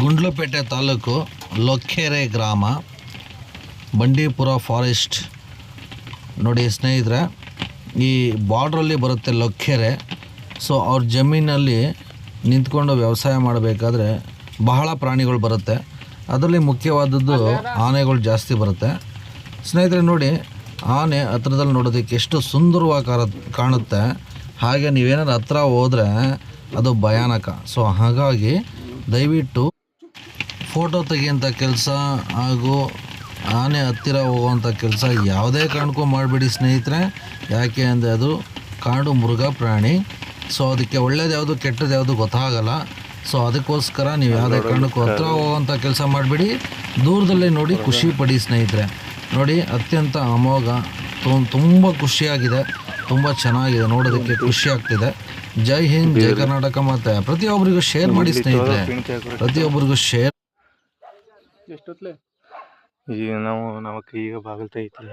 ಗುಂಡ್ಲುಪೇಟೆ ತಾಲೂಕು ಲೊಕ್ಕೆರೆ ಗ್ರಾಮ, ಬಂಡೀಪುರ ಫಾರೆಸ್ಟ್. ನೋಡಿ ಸ್ನೇಹಿತರೆ, ಈ ಬಾರ್ಡ್ರಲ್ಲಿ ಬರುತ್ತೆ ಲೊಕ್ಕೆರೆ. ಸೊ ಅವ್ರ ಜಮೀನಲ್ಲಿ ನಿಂತ್ಕೊಂಡು ವ್ಯವಸಾಯ ಮಾಡಬೇಕಾದ್ರೆ ಬಹಳ ಪ್ರಾಣಿಗಳು ಬರುತ್ತೆ. ಅದರಲ್ಲಿ ಮುಖ್ಯವಾದದ್ದು ಆನೆಗಳು ಜಾಸ್ತಿ ಬರುತ್ತೆ. ಸ್ನೇಹಿತರೆ ನೋಡಿ, ಆನೆ ಹತ್ರದಲ್ಲಿ ನೋಡೋದಕ್ಕೆ ಎಷ್ಟು ಸುಂದರವಾಗಿ ಕಾಣುತ್ತೆ. ಹಾಗೆ ನೀವೇನಾದ್ರು ಹತ್ರ ಹೋದರೆ ಅದು ಭಯಾನಕ. ಸೊ ಹಾಗಾಗಿ ದಯವಿಟ್ಟು ಫೋಟೋ ತೆಗೆಯುವಂಥ ಕೆಲಸ ಹಾಗೂ ಆನೆ ಹತ್ತಿರ ಹೋಗುವಂಥ ಕೆಲಸ ಯಾವುದೇ ಕಾರಣಕ್ಕೂ ಮಾಡಬೇಡಿ ಸ್ನೇಹಿತರೆ. ಯಾಕೆ ಅಂದರೆ ಅದು ಕಾಡು ಮೃಗ ಪ್ರಾಣಿ. ಸೊ ಅದಕ್ಕೆ ಒಳ್ಳೇದು ಯಾವುದು ಕೆಟ್ಟದ್ದು ಯಾವುದು ಗೊತ್ತಾಗಲ್ಲ. ಸೊ ಅದಕ್ಕೋಸ್ಕರ ನೀವು ಯಾವುದೇ ಕಾರಣಕ್ಕೂ ಹತ್ರ ಹೋಗುವಂಥ ಕೆಲಸ ಮಾಡಬೇಡಿ. ದೂರದಲ್ಲೇ ನೋಡಿ ಖುಷಿ ಪಡಿ ಸ್ನೇಹಿತರೆ. ನೋಡಿ ಅತ್ಯಂತ ಅಮೋಘ, ತುಂಬ ಖುಷಿಯಾಗಿದೆ, ತುಂಬ ಚೆನ್ನಾಗಿದೆ, ನೋಡೋದಕ್ಕೆ ಖುಷಿ ಆಗ್ತಿದೆ. ಜೈ ಹಿಂದ್, ಜೈ ಕರ್ನಾಟಕ. ಮತ್ತು ಪ್ರತಿಯೊಬ್ಬರಿಗೂ ಶೇರ್ ಮಾಡಿ ಸ್ನೇಹಿತರೆ, ಪ್ರತಿಯೊಬ್ಬರಿಗೂ ಶೇರ್. ಎಷ್ಟೊತ್ತಲೆ ಈಗ ನಾವು ಈಗ ಬಾಗಲ್ತಾ ಐತಿ.